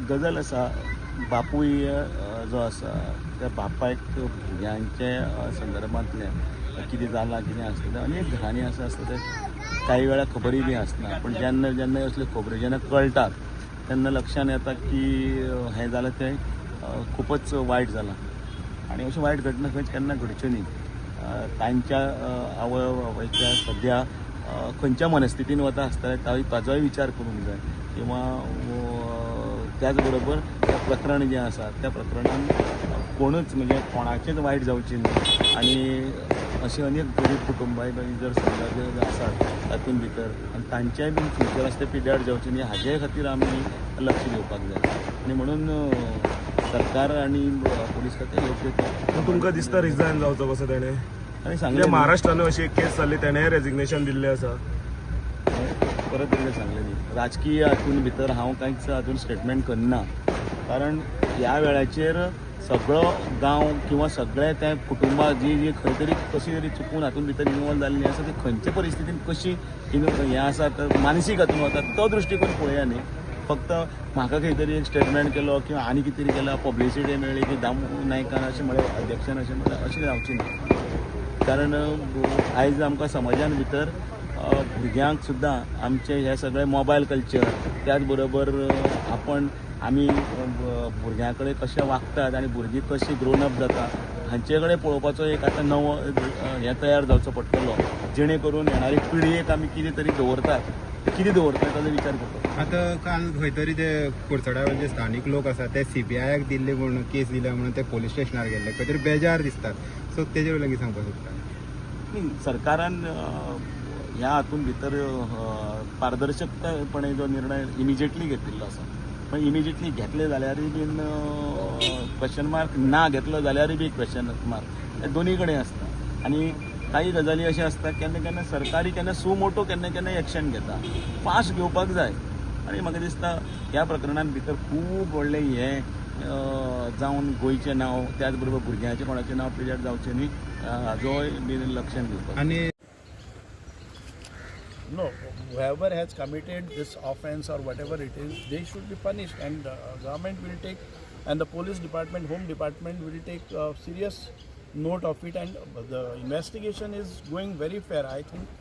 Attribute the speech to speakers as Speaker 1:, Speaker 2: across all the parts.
Speaker 1: गजाल आसा बापूय जो आसा त्या बापायक भुरग्यांचे संदर्भांतल्यान कितें जालां कितें आसता अनेक घरांनी असं असतं ते काही वेळा खबरी बी आसना पण जेन्ना जेन्ना असल्यो खबरी जेन्ना कळटात तेन्ना लक्षात येता की हें जालें तें खूपच वायट जालां आणि अशें वायट घटना केन्ना घडच्यो न्ही तांच्या आवय बापायच्या सद्या खंयच्या मनस्थितीन वता आसतले ताजोय विचार करूंक जाय किंवा त्याच बरोबर त्या प्रकरण जें आसा त्या प्रकरणान कोणूच म्हणजे कोणाचेच वायट जावचें न्ही आणि अशी अनेक गरीब कुटुंबाय जर समजा जर आसात तातूंत भितर आनी तांचेय बीन फ्युचर आसता पिड्यार जावचें न्ही हाजे खातीर आमी लक्ष दिवपाक जाय आनी म्हणून सरकार आणि पोलीस खातें योग्य
Speaker 2: तुमकां दिसता रिजायन जावचो कसो तेणें
Speaker 1: आनी सांगलें
Speaker 2: महाराष्ट्रान अशी एक केस जाल्ली तेणें रेजिग्नेशन दिल्लें आसा
Speaker 1: परत एकदां सांगलें न्ही राजकीय हातून भितर हांव कांयच हातून स्टेटमेंट करना कारण ह्या वेळाचेर सगळो गांव किंवा सगळे त्या कुटुंबा जी खंय तरी कशी तरी चुकून हातून भितर इनवॉल्व जाल्ली आसा ती खंयचे परिस्थितीन कशी हें आसा मानसीक हातून वता तो दृश्टीकोन पळया न्ही फक्त म्हाका खंय तरी एक स्टेटमेंट केलो किंवा आनी कितें तरी केला पब्लिसिटी मेळ्ळी की दामू नायकान अशें म्हळें अध्यक्षान अशें म्हळें अशें जावचें न्ही कारण आयज आमकां समाजान भितर भुरग्यांक सुद्दां आमचे हे सगळे मोबायल कल्चर त्याच बरोबर आमी भुरग्यां कडेन कशें वागतात आनी भुरगीं कशीं ग्रोन अप जाता हांचे कडेन पळोवपाचो एक आतां नवो हें तयार जावचो पडटलो जेणे करून येणारी पिळयेक आमी कितें तरी दवरतात ताजो विचार करता
Speaker 3: आतां काल खंय तरी ते कुडचड्यावेले जे स्थानीक लोक आसा ते CBIक दिल्ले म्हणून केस दिल्या म्हणून ते पोलीस स्टेशनार गेल्ले खंय तरी बेजार दिसतात सो तेजे वयल्यान कितें सांगपाक सोदता
Speaker 1: सरकारान ह्या हातून भितर पारदर्शकतापणे जो निर्णय इमिजिएटली घेतिल्लो आसा पण इमिजिएटली घेतले जाल्यारूय बीन क्वेश्चन मार्क ना घेतलो जाल्यारूय बी क्वेश्चन मार्क हे दोनी कडेन आसता आनी काही गजाली अशें आसता केन्ना केन्ना सरकारी केन्ना सुमोटो केन्ना केन्ना एक्शन घेता फास्ट घेवपाक जाय आनी म्हाका दिसता ह्या प्रकरणान भितर खूब व्हडलें हें जावन गोंयचें नांव त्याच बरोबर भुरग्यांचें कोणाचें नांव पिड्यार जावचें न्ही हाजोय बीन लक्षांत घेवपाक
Speaker 3: आनी
Speaker 4: No, whoever has committed this offence or whatever it is, they should be punished, and government will take, and the police department, home department will take serious note of it, and the investigation is going very fair. I think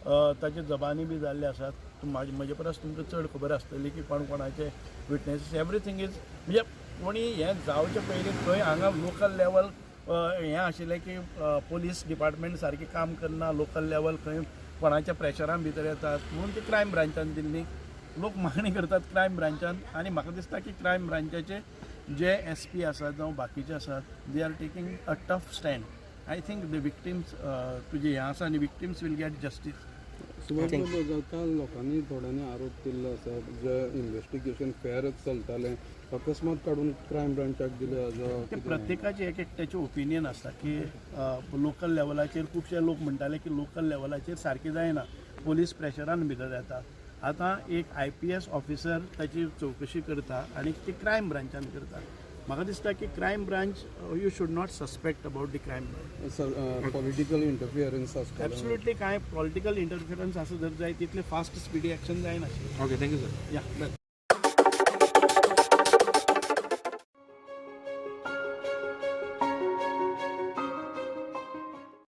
Speaker 4: ताचे जबानी बी जाल्ले आसात म्हजे परस तुमकां चड खबर आसतली की कोणाचे विटनेसीस एवरीथींग इज म्हणजे कोणी हें जावचे पयलीं खंय हांगा लोकल लेवल हें आशिल्लें की पोलीस डिपार्टमेंट सारकें काम करना लोकल लेवल खंय कोणाच्या प्रेशरान भितर येतात म्हणून ती क्रायम ब्रांचान दिल्ली लोक मागणी करतात क्रायम ब्रांचान आनी म्हाका दिसता की क्रायम ब्रांचाचे जे SP आसात जावं बाकीचे आसात they are taking a tough stand I think the victims तुजे हें आसा आनी विक्टिम्स वील गेट जस्टीस
Speaker 5: काल लोकांनी थोड्यांनी आरोप केल्लो आसा जे इन्व्हेस्टिगेशन फेरच चलतालें अकस्मात काडून क्रायम ब्रांचाक दिले हाजो
Speaker 4: प्रत्येकाचे एक एकट्याचे ओपिनियन आसता की लोकल लेवलाचेर खुबशे लोक म्हणटाले की लोकल लेवलाचेर सारकें जायना पोलीस प्रेशरान भितर येता आतां एक IPS ऑफिसर ताची चवकशी करता आनी ती क्रायम ब्रांचान करता म्हाका दिसता की crime branch you should not suspect about the crime branch
Speaker 5: political interference
Speaker 4: absolutely काय पॉलिटिकल इंटरफियरन्स आसा जर जाय तितले फास्ट स्पिडी एक्शन जायना
Speaker 3: ओके थँक्यू सर
Speaker 4: या